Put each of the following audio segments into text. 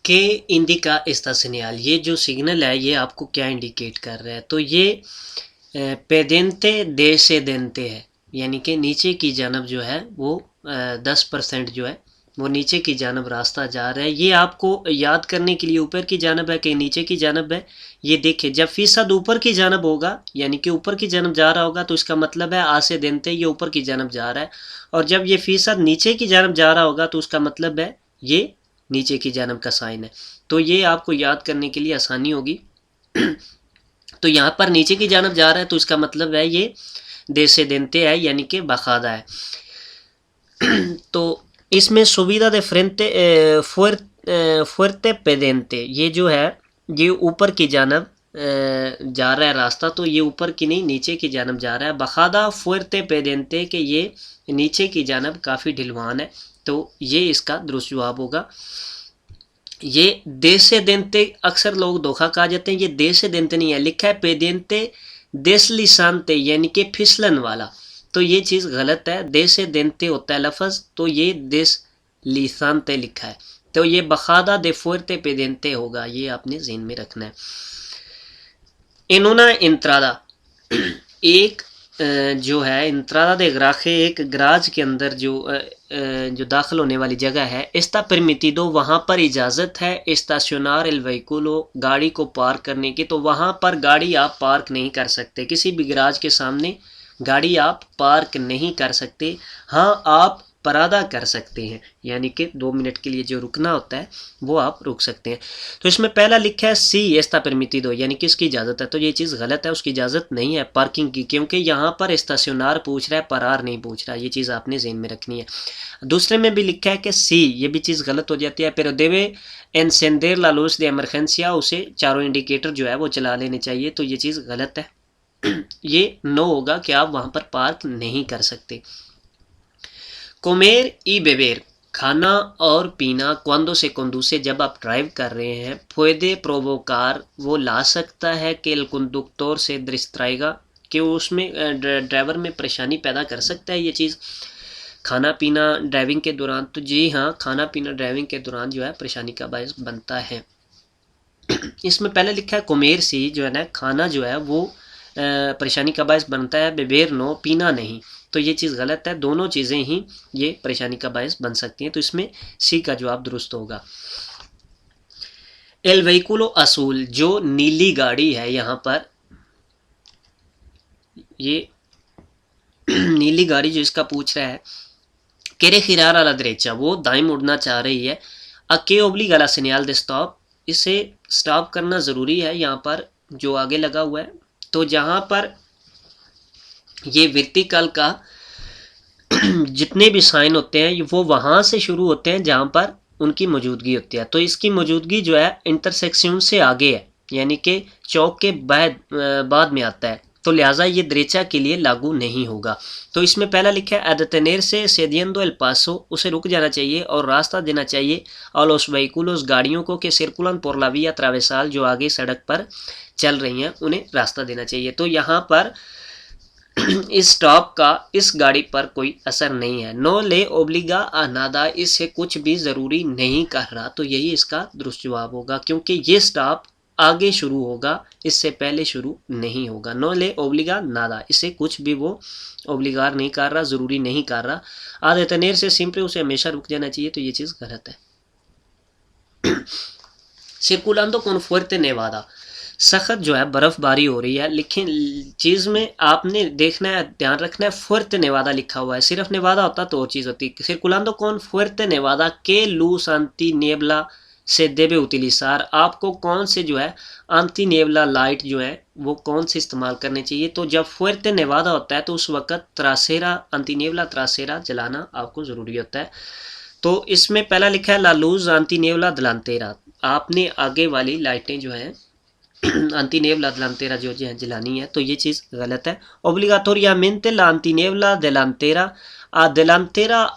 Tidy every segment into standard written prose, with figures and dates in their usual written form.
के indica estacional, ये जो सिग्नल है ये आपको क्या इंडिकेट कर रहा है? तो ये पेदेंते दे से देंते है, यानी कि नीचे की जानब जो है वो 10% जो है वो नीचे की जानब रास्ता जा रहा है। ये आपको याद करने के लिए ऊपर की जानब है कि नीचे की जानब है। ये देखिए, जब फीसद ऊपर की जानब होगा यानी कि ऊपर की जानब जा रहा होगा तो इसका मतलब है आ से देंते ये ऊपर की जानब जा रहा है, और जब ये फीसद नीचे की जानब जा रहा होगा तो उसका मतलब है ये नीचे की जानब का साइन है। तो ये आपको याद करने के लिए आसानी होगी। तो यहाँ पर नीचे की जानब जा रहा है तो इसका मतलब है ये दे से देंते है, यानी कि बाकायदा है। तो इसमें सुविधा दे फ्रेंते फुर्ते पेदेंते, ये जो है ये ऊपर की जानब जा रहा है रास्ता, तो ये ऊपर की नहीं नीचे की जानब जा रहा है। बखादा फुर्ते पेदेंते कि ये नीचे की जानब काफ़ी ढिलवान है, तो ये इसका दुरुस्त जवाब होगा। ये दे से देंते अक्सर लोग धोखा खा जाते हैं, ये दे से देंते नहीं है, लिखा है पेदेंते देसलिसानते यानी कि फिसलन वाला, तो ये चीज़ गलत है। दे से देंते होता है लफज, तो ये देस लिसानते लिखा है, तो ये बखादा दे फुर्ते पेदेंते होगा, ये आपने ज़हन में रखना है। इन्होंने इंत्रादा एक जो है इंत्रादा दे ग्राखे, एक गराज के अंदर जो दाखिल होने वाली जगह है, एस्ता परमिटिदो वहाँ पर इजाज़त है, एस्ताशनार एल वहीकुलो गाड़ी को पार्क करने की, तो वहाँ पर गाड़ी आप पार्क नहीं कर सकते, किसी भी गराज के सामने गाड़ी आप पार्क नहीं कर सकते। हाँ, आप परादा कर सकते हैं, यानी कि 2 मिनट के लिए जो रुकना होता है वो आप रुक सकते हैं। तो इसमें पहला लिखा है सी एस्ता परमिटिदो, यानी कि उसकी इजाज़त है, तो ये चीज़ गलत है, उसकी इजाज़त नहीं है पार्किंग की, क्योंकि यहाँ पर एस्ताशनार पूछ रहा है, परार नहीं पूछ रहा, ये चीज़ आपने ज़हन में रखनी है। दूसरे में भी लिखा है कि सी, ये भी चीज़ गलत हो जाती है। फिर देवे एनसेंदेर ला लूज de emergencia, उसे चारों इंडिकेटर जो है वो चला लेने चाहिए, तो ये चीज़ गलत है। ये नो होगा कि आप वहाँ पर पार्क नहीं कर सकते। कोमेर ई बेबेर, खाना और पीना, क्वांदो से कंदूसे, जब आप ड्राइव कर रहे हैं, पुede प्रोवोकार, वो ला सकता है कि el conductor से दिस्त्राएगा, कि उसमें ड्राइवर में परेशानी पैदा कर सकता है ये चीज़, खाना पीना ड्राइविंग के दौरान। तो जी हाँ, खाना पीना ड्राइविंग के दौरान जो है परेशानी का बायस बनता है। इसमें पहले लिखा है कोमेर सी, जो है ना खाना जो है वो परेशानी का बायस बनता है, बेबेर नो पीना नहीं, तो ये चीज़ गलत है, दोनों चीज़ें ही ये परेशानी का बायस बन सकती हैं, तो इसमें सी का जवाब दुरुस्त होगा। एल वहीकुलो असूल, जो नीली गाड़ी है यहाँ पर, ये नीली गाड़ी जो इसका पूछ रहा है, केरे खिरार अला दरेचा, वो दाएं मुड़ना चाह रही है। अके ओबली गला सिनियाल दे स्टॉप, इसे स्टॉप करना ज़रूरी है यहाँ पर जो आगे लगा हुआ है। तो जहाँ पर ये वर्टिकल का जितने भी साइन होते हैं वो वहाँ से शुरू होते हैं जहाँ पर उनकी मौजूदगी होती है, तो इसकी मौजूदगी जो है इंटरसेक्शन से आगे है, यानी कि चौक के बाद में आता है, तो लिहाजा ये दरेचा के लिए लागू नहीं होगा। तो इसमें पहला लिखा है एडतनेर से सेदियंदो एल पासो, उसे रुक जाना चाहिए और रास्ता देना चाहिए, और उस व्हीकुलों गाड़ियों को, कि सिरकुलन पोरलाविया ट्रावेसाल, जो आगे सड़क पर चल रही हैं उन्हें रास्ता देना चाहिए। तो यहाँ पर इस स्टॉप का इस गाड़ी पर कोई असर नहीं है। नो ले ओब्लिगा अनादा, इससे कुछ भी ज़रूरी नहीं कर रहा, तो यही इसका दुरुस्त जवाब होगा, क्योंकि ये स्टॉप आगे शुरू होगा, इससे पहले शुरू नहीं होगा। नो ले ओब्लिगा नादा, इससे कुछ भी वो ओब्लिगार नहीं कर रहा, ज़रूरी नहीं कर रहा। आधे तनेर से सिंपल, उसे हमेशा रुक जाना चाहिए, तो ये चीज़ गलत है। सिरकुलांदो कौन फुर्ते नेवादा, सख्त जो है बर्फ़बारी हो रही है, लेकिन चीज़ में आपने देखना है, ध्यान रखना है, फुर्ते नेवादा लिखा हुआ है, सिर्फ नेवादा होता तो और चीज़ होती। सिरकुलांदो कौन फुर्ते नेवादा के लू सांती नेबला से देबे उतिलिसार, आपको कौन से जो है आंती नेवला लाइट जो है वो कौन से इस्तेमाल करने चाहिए। तो जब फुर्ते नेवादा होता है तो उस वक़्त त्रासेरा, आंती नेवला त्रासेरा जलाना आपको ज़रूरी होता है। तो इसमें पहला लिखा है लालूज आंती नेवला दलांतेरा, आपने आगे वाली लाइटें जो हैं antinevla delantera जो है जलानी है, तो ये चीज़ गलत है। ओब्लिगाटोरियामेंटे la antinevla delantera, delantera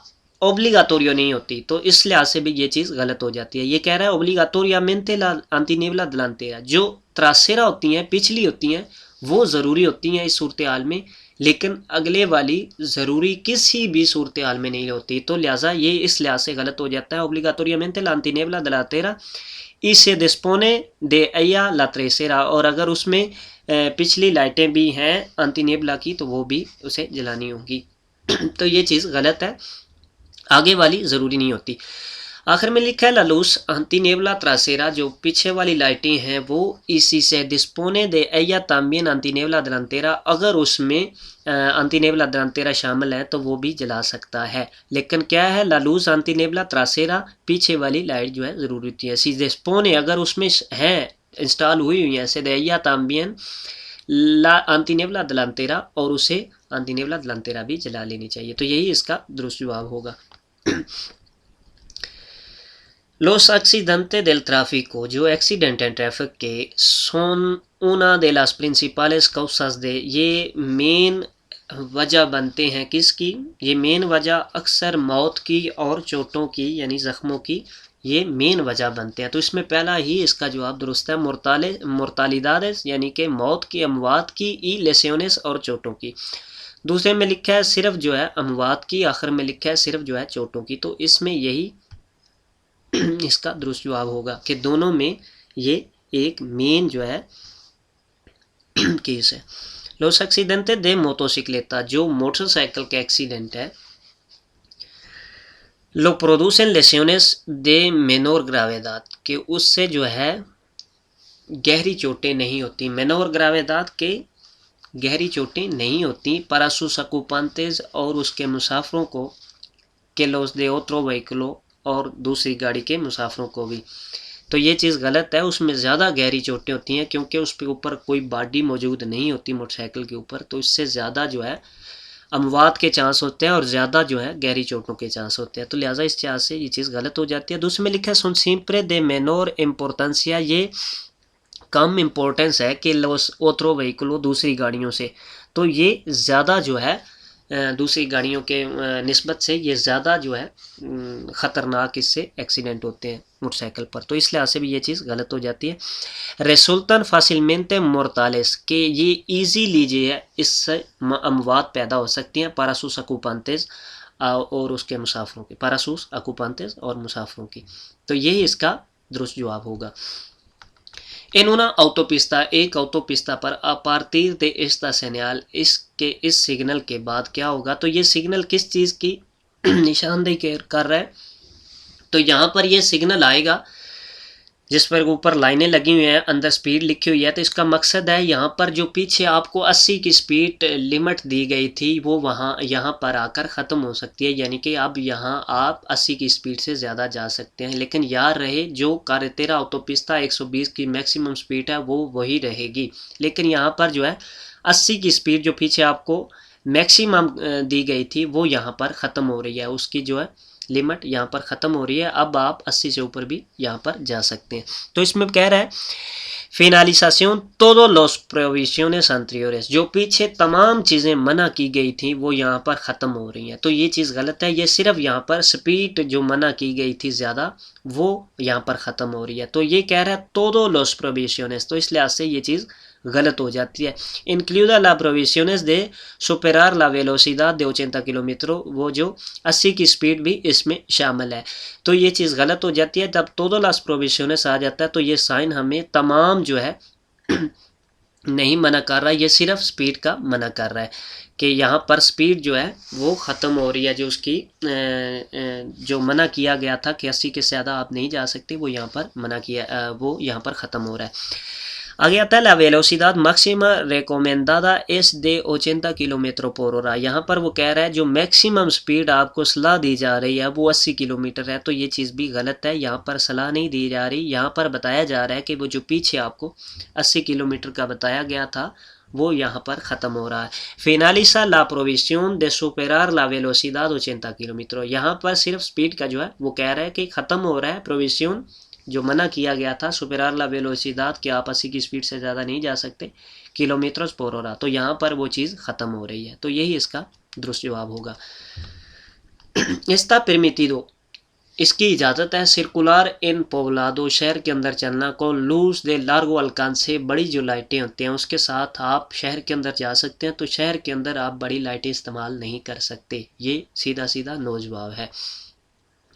ओब्लिगाटोरियो नहीं होती, तो इस लिहाज से भी ये चीज़ गलत हो जाती है। ये कह रहा है ओब्लिगाटोरियामेंटे la antinevla delantera, जो त्रासेरा होती हैं, पिछली होती हैं, वो ज़रूरी होती हैं इस सूरत हाल में, लेकिन अगले वाली ज़रूरी किसी भी सूरत हाल में नहीं होती, तो लिहाजा ये इस लिहाज से गलत हो जाता है। ओब्लिगाटोरियमेंटे la antinebla delantera y se dispone de ella la trasera, और अगर उसमें पिछली लाइटें भी हैं अंतिनेबला की तो वो भी उसे जलानी होगी। तो ये चीज़ गलत है, आगे वाली ज़रूरी नहीं होती। आखिर में लिखा है ललूस अंतिनेबला त्रासेरा, जो पीछे वाली लाइटें हैं वो इसी से डिस्पोने दे एया ताम्बियन अंतिनेबला दलंतेरा, अगर उसमें अंतिनेबला दलंतेरा शामिल है तो वो भी जला सकता है। लेकिन क्या है, ललूस अंतिनेबला त्रासेरा पीछे वाली लाइट जो है ज़रूरी होती है। सी डिस्पोने अगर उसमें है इंस्टॉल हुई हुई है, से दे एया ताम्बियन ला अंतिनेबला दलंतेरा, और उसे अंतिनेबला दलंतेरा भी जला लेनी चाहिए। तो यही इसका दुरुस्त जवाब होगा। Los accidentes del tráfico, जो एक्सीडेंट हैं ट्रैफिक के, son una de las principales causas de, ये मेन वजह बनते हैं किसकी, ये मेन वजह अक्सर मौत की और चोटों की यानी ज़ख्मों की, ये मेन वजह बनते हैं। तो इसमें पहला ही इसका जवाब दुरुस्त है, मोर्तालिदादेस यानी कि मौत की, अमवात की, ई लेसियोनेस और चोटों की। दूसरे में लिखा है सिर्फ जो है अमवात की, आखिर में लिखा है सिर्फ जो है चोटों की। तो इसमें यही इसका दुरुस्त जवाब होगा कि दोनों में ये एक मेन जो है केस है। Los accidentes de motocicleta, जो मोटरसाइकिल का एक्सीडेंट है, lo producen lesiones de menor gravedad, कि उससे जो है गहरी चोटें नहीं होती, मेनोर ग्रावेदात के गहरी चोटें नहीं होती, para sus ocupantes और उसके मुसाफिरों को, que los de otro vehículo और दूसरी गाड़ी के मुसाफिरों को भी। तो ये चीज़ गलत है, उसमें ज़्यादा गहरी चोटें होती हैं क्योंकि उस पे ऊपर कोई बॉडी मौजूद नहीं होती मोटरसाइकिल के ऊपर, तो इससे ज़्यादा जो है अमवात के चांस होते हैं और ज़्यादा जो है गहरी चोटों के चांस होते हैं। तो लिहाजा इस चांस से ये चीज़ गलत हो जाती है। दूसरे में लिखा है सुन सिंप्रे दे मेनोर इम्पोर्टेंसिया, ये कम इम्पोर्टेंस है कि लोस ओथ्रो व्हीकलो दूसरी गाड़ियों से, तो ये ज़्यादा जो है दूसरी गाड़ियों के निस्बत से ये ज़्यादा जो है ख़तरनाक इससे एक्सीडेंट होते हैं मोटरसाइकिल पर, तो इस लिहाज से भी ये चीज़ गलत हो जाती है। रेसुल्तन फासिलमेंटे मोर्तालेस, के ये ईजीली जो है इससे अमवात पैदा हो सकती हैं, पारासूस अकुपांतेज और उसके मुसाफिरों की, पारासूस अकुपांतेज और मुसाफिरों की। तो यही इसका दुरुस्त जवाब होगा। En una autopista, एक autopista पर a partir de esta señal, इसके इस सिग्नल के बाद क्या होगा, तो ये सिग्नल किस चीज़ की निशानदेही कर रहा है, तो यहाँ पर ये सिग्नल आएगा जिस पर ऊपर लाइनें लगी हुई हैं, अंदर स्पीड लिखी हुई है, तो इसका मकसद है यहाँ पर जो पीछे आपको 80 की स्पीड लिमिट दी गई थी वो वहाँ यहाँ पर आकर ख़त्म हो सकती है, यानी कि अब यहाँ आप 80 की स्पीड से ज़्यादा जा सकते हैं। लेकिन याद रहे जो कार्रेटेरा ऑटोपिस्ता 120 की मैक्सिमम स्पीड है वो वही रहेगी, लेकिन यहाँ पर जो है 80 की स्पीड जो पीछे आपको मैक्सिमम दी गई थी वो यहाँ पर ख़त्म हो रही है, उसकी जो है लिमिट यहाँ पर ख़त्म हो रही है, अब आप 80 से ऊपर भी यहाँ पर जा सकते हैं। तो इसमें कह रहा है फिनालिसाción todos los provisiones anteriores, जो पीछे तमाम चीज़ें मना की गई थी वो यहाँ पर ख़त्म हो रही हैं, तो ये चीज़ गलत है। ये सिर्फ यहाँ पर स्पीड जो मना की गई थी ज़्यादा वो यहाँ पर ख़त्म हो रही है, तो ये कह रहा है todos los provisiones, तो इस लिहाज से ये चीज़ गलत हो जाती है। इंक्लूडा ला प्रोविशंस दे सुपेरार ला वेलोसिडad de 80 किलोमीटर, वो जो 80 की स्पीड भी इसमें शामिल है, तो ये चीज़ गलत हो जाती है। जब todas las provisiones आ जाता है तो ये साइन हमें तमाम जो है नहीं मना कर रहा है, ये सिर्फ स्पीड का मना कर रहा है कि यहाँ पर स्पीड जो है वो ख़त्म हो रही है, जो उसकी जो मना किया गया था कि 80 के ज़्यादा आप नहीं जा सकते, वो यहाँ पर मना किया, वो यहाँ पर ख़त्म हो रहा है। आगे आता है la velocidad máxima recomendada es de 80 kilometre पर hora, यहाँ पर वो कह रहा है जो मैक्सिमम स्पीड आपको सलाह दी जा रही है वो 80 किलोमीटर है, तो ये चीज़ भी गलत है, यहाँ पर सलाह नहीं दी जा रही, यहाँ पर बताया जा रहा है कि वो जो पीछे आपको 80 किलोमीटर का बताया गया था वो यहाँ पर ख़त्म हो रहा है। फिनालिसा ला प्रोविसिón de superar la velocidad 80 kilometre, यहाँ पर सिर्फ स्पीड का जो है वो कह रहा है कि ख़त्म हो रहा है, प्रोविसिón जो मना किया गया था सुपेरार ला वेलोसिडad कि आप 80 की स्पीड से ज़्यादा नहीं जा सकते किलोमीटर पर hora, तो यहाँ पर वो चीज़ ख़त्म हो रही है, तो यही इसका दुरुस्त जवाब होगा। Está permitido इसकी इजाज़त है सर्कुलर इन पोब्लादो शहर के अंदर चलना को लूज दे लार्गो अल्कांसे बड़ी जो लाइटें होती हैं उसके साथ आप शहर के अंदर जा सकते हैं, तो शहर के अंदर आप बड़ी लाइटें इस्तेमाल नहीं कर सकते। ये सीधा सीधा नो जवाब है,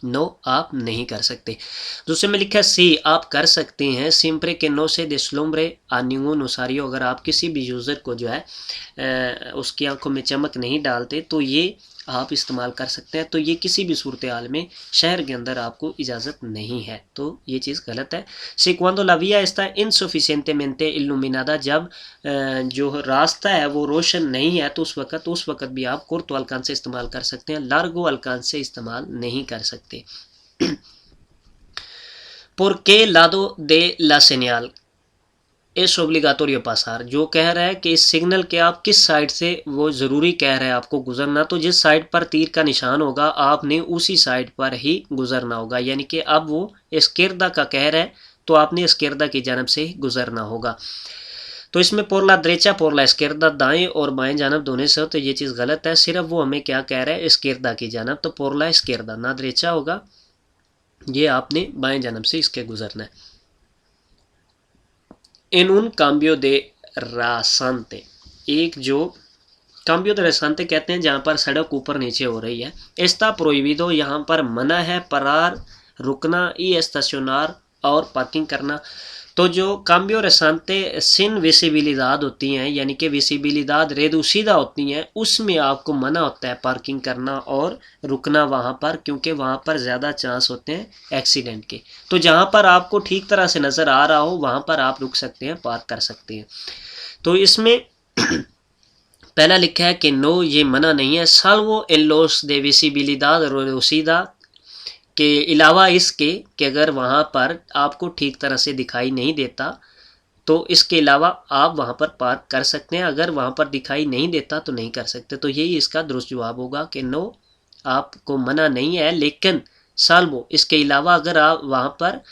नो आप नहीं कर सकते। दूसरे में लिखा है सी आप कर सकते हैं सिम्प्रे के नो से दिस्लुम्ब्रे आनिंगो उसारियो, अगर आप किसी भी यूज़र को जो है उसकी आंखों में चमक नहीं डालते तो ये आप इस्तेमाल कर सकते हैं। तो ये किसी भी सूरत हाल में शहर के अंदर आपको इजाज़त नहीं है, तो ये चीज़ गलत है। सी cuando la vía está insuficientemente iluminada, जब जो रास्ता है वो रोशन नहीं है तो उस वक्त भी आप कुर्तो अलकान से इस्तेमाल कर सकते हैं, लार्गो अलकान से इस्तेमाल नहीं कर सकते। por qué lado de la señal इस ओब्लिगाटोरियो पासार, जो कह रहा है कि इस सिग्नल के आप किस साइड से, वो ज़रूरी कह रहा है आपको गुजरना, तो जिस साइड पर तीर का निशान होगा आपने उसी साइड पर ही गुजरना होगा। यानी कि अब वो इस्किर्दा का कह रहा है तो आपने इस्किर्दा की जानब से ही गुजरना होगा। तो इसमें पोरला द्रेचा पोरला इस्किर्दा, दाएं और बाएं जानब दोनों से हो, तो ये चीज़ गलत है। सिर्फ वो हमें क्या कह रहा है, इस्किर्दा की जानब, तो पोरला इस्किर्दा ना द्रेचा होगा, ये आपने बाएं जानब से इसके गुजरना है। इन उन काम्बियो दे रासांते, एक जो काम्बियो दे रासांते कहते हैं जहाँ पर सड़क ऊपर नीचे हो रही है। एस्ता प्रोहिबिदो, यहाँ पर मना है, परार रुकना, ई एस्ताशनार और पार्किंग करना। तो जो काम्बियो रेसांते सिन विसिबिलिदाद होती हैं, यानी कि विसिबिलिदाद रेदुसीदा होती हैं, उसमें आपको मना होता है पार्किंग करना और रुकना वहाँ पर, क्योंकि वहाँ पर ज़्यादा चांस होते हैं एक्सीडेंट के। तो जहाँ पर आपको ठीक तरह से नज़र आ रहा हो वहाँ पर आप रुक सकते हैं, पार्क कर सकते हैं। तो इसमें पहला लिखा है कि नो, ये मना नहीं है। साल्वो एन लोस दे विसिबिलिदाद रेदुसीदा, के अलावा इसके कि अगर वहाँ पर आपको ठीक तरह से दिखाई नहीं देता तो इसके अलावा आप वहाँ पर पार्क कर सकते हैं, अगर वहाँ पर दिखाई नहीं देता तो नहीं कर सकते। तो यही इसका दुरुस्त जवाब होगा कि नो, आपको मना नहीं है, लेकिन साल्वो, इसके अलावा अगर आप वहाँ पर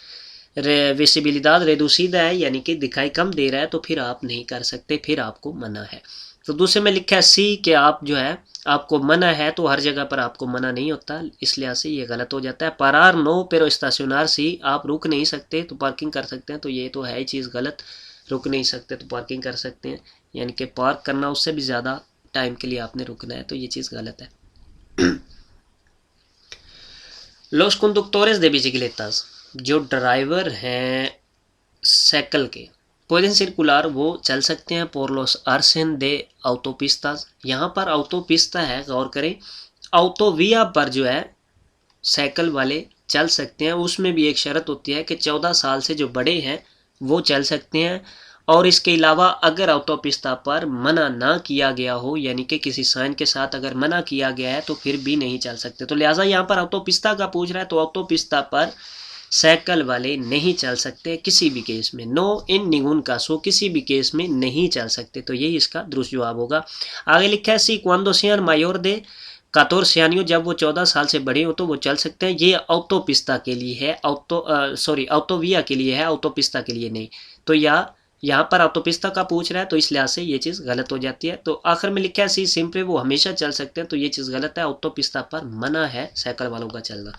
विसिबिलिदाद रेदुसीदा है यानी कि दिखाई कम दे रहा है तो फिर आप नहीं कर सकते, फिर आपको मना है। तो दूसरे में लिखा है सी कि आप जो है आपको मना है, तो हर जगह पर आपको मना नहीं होता, इस लिहाज से ये गलत हो जाता है। परार नो पेरो स्टेशनर सी, आप रुक नहीं सकते तो पार्किंग कर सकते हैं, तो ये तो है ही चीज़ गलत, रुक नहीं सकते तो पार्किंग कर सकते हैं, यानी कि पार्क करना उससे भी ज़्यादा टाइम के लिए आपने रुकना है, तो ये चीज़ गलत है। लोस कंडक्टोरेस दे बिसिक्लेटास, जो ड्राइवर हैं साइकिल के, pueden circular, वो चल सकते हैं por los arcen de autopistas, यहाँ पर autopista है, गौर करें, autovía पर जो है साइकिल वाले चल सकते हैं। उसमें भी एक शर्त होती है कि 14 साल से जो बड़े हैं वो चल सकते हैं, और इसके अलावा अगर ऑटोपिस्ता पर मना ना किया गया हो, यानी कि किसी साइन के साथ अगर मना किया गया है तो फिर भी नहीं चल सकते। तो लिहाजा यहाँ पर ऑटोपिस्ता का पूछ रहा है, तो ऑटोपिस्ता पर साइकिल वाले नहीं चल सकते किसी भी केस में। नो इन निगुन कासो, किसी भी केस में नहीं चल सकते, तो यही इसका दुरुस्त जवाब होगा। आगे लिखा है सी क्वांडो सियान मायोर दे 14 सियानियों, जब वो 14 साल से बड़े हो तो वो चल सकते हैं। ये ऑटोपिस्ता के लिए है, ऑटोविया के लिए है, ऑटोपिस्ता के लिए नहीं। तो यहाँ पर ऑटोपिस्ता का पूछ रहा है, तो इस लिहाज से ये चीज़ गलत हो जाती है। तो आखिर में लिखा है सी सिंपल, वो हमेशा चल सकते हैं, तो ये चीज़ गलत है, ऑटोपिस्ता पर मना है साइकिल वालों का चलना।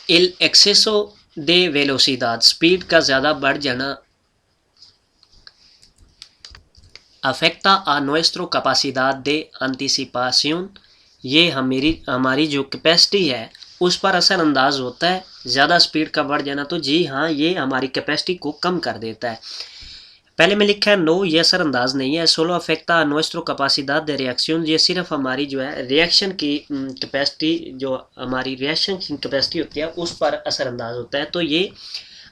El exceso de velocidad, speed का ज़्यादा बढ़ जाना, afecta a nuestro capacidad de anticipación, ये हमारी जो कैपेसिटी है उस पर असरअंदाज होता है। ज़्यादा स्पीड का बढ़ जाना, तो जी हाँ, ये हमारी कैपेसिटी को कम कर देता है। पहले में लिखा है नो, ये असरअंदाज नहीं है। सोलो अफेक्टा नुएस्ट्रो कैपेसिटाद de रिएक्शन, ये सिर्फ हमारी जो है रिएक्शन की कैपेसिटी, जो हमारी रिएक्शन की कैपेसिटी होती है उस पर असरअंदाज होता है। तो ये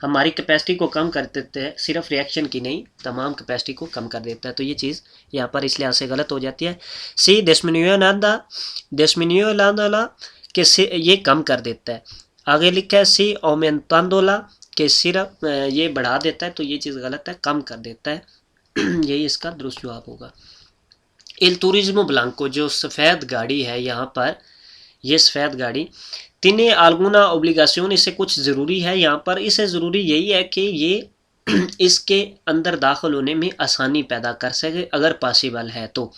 हमारी कैपेसिटी को कम कर देते हैं, सिर्फ रिएक्शन की नहीं, तमाम कैपेसिटी को कम कर देता है। तो ये चीज़ यहाँ पर इस लिहाज से गलत हो जाती है। सी डेस्मिनियोलांडा के से ये कम कर देता है। आगे लिखा है सी ओमेंतांडोला के सिर्फ ये बढ़ा देता है, तो ये चीज़ गलत है, कम कर देता है। यही इसका दुरुस्त जवाब होगा। एल टूरिज्मो ब्लांको, जो सफ़ेद गाड़ी है यहाँ पर, ये सफ़ेद गाड़ी तिने आलगुना ओब्लिगासियोन, इससे कुछ ज़रूरी है यहाँ पर। इसे ज़रूरी यही है कि ये इसके अंदर दाखिल होने में आसानी पैदा कर सके अगर पॉसिबल है तो।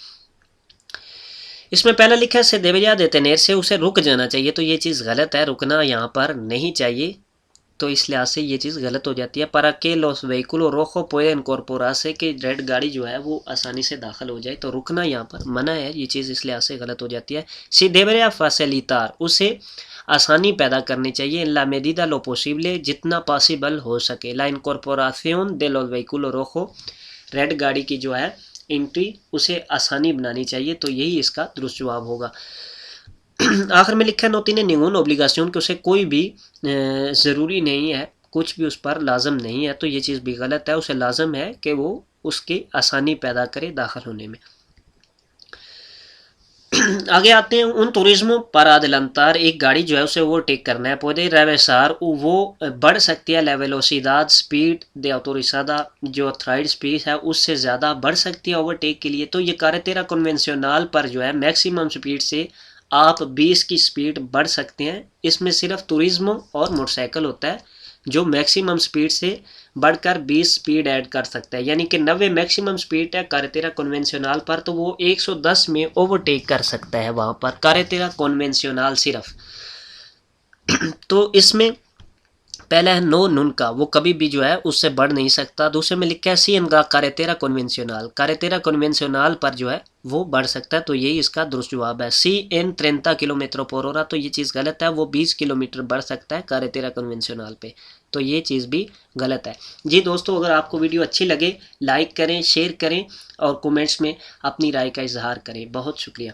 इसमें पहला लिखा है से debería detener से, उसे रुक जाना चाहिए, तो ये चीज़ गलत है, रुकना यहाँ पर नहीं चाहिए, तो इस लिहाज से ये चीज़ गलत हो जाती है। para que los vehículos rojos pueden incorporarse, कि रेड गाड़ी जो है वो आसानी से दाखिल हो जाए, तो रुकना यहाँ पर मना है, ये चीज़ इस लिहाज से गलत हो जाती है। si debería facilitar, उसे आसानी पैदा करनी चाहिए, en la medida lo posible, जितना पॉसिबल हो सके, la incorporación de los vehículos rojos, red गाड़ी की जो है एंट्री उसे आसानी बनानी चाहिए, तो यही इसका दुरुस्त जवाब होगा। आखिर में लिखा है नो tiene ninguna obligación, कि उसे कोई भी ज़रूरी नहीं है, कुछ भी उस पर लाजम नहीं है, तो ये चीज़ भी गलत है, उसे लाजम है कि वो उसकी आसानी पैदा करे दाखिल होने में। आगे आते हैं, उन टूरिज्मो पर अदलंतार, एक गाड़ी जो है उसे ओवरटेक करना है, पुede रेवेसार, वो बढ़ सकती है, लेवेलोसिदाद, स्पीड दे ऑटोरिजादा, जो ऑथराइड स्पीड है उससे ज़्यादा बढ़ सकती है ओवरटेक के लिए, तो ये carretera कन्वेंशनल पर जो है मैक्सिमम स्पीड से आप 20 की स्पीड बढ़ सकते हैं। इसमें सिर्फ टूरिज्मो और मोटरसाइकिल होता है जो मैक्सिमम स्पीड से बढ़कर 20 स्पीड ऐड कर सकता है, यानी कि 90 मैक्सिमम स्पीड है carretera कन्वेंशनल पर, तो वो 110 में ओवरटेक कर सकता है वहाँ पर carretera कन्वेंशनल सिर्फ। तो इसमें पहला है नो नून का, वो कभी भी जो है उससे बढ़ नहीं सकता। दूसरे में लिखा है सी एन का carretera कन्वेंशनल पर जो है वो बढ़ सकता है, तो यही इसका दुरुस्त जवाब है। सी एन 30 किलोमीटर पर हो रहा, तो ये चीज़ गलत है, वो 20 किलोमीटर बढ़ सकता है carretera कन्वेंशनल पे, तो ये चीज़ भी गलत है। जी दोस्तों, अगर आपको वीडियो अच्छी लगे लाइक करें, शेयर करें और कमेंट्स में अपनी राय का इजहार करें। बहुत शुक्रिया।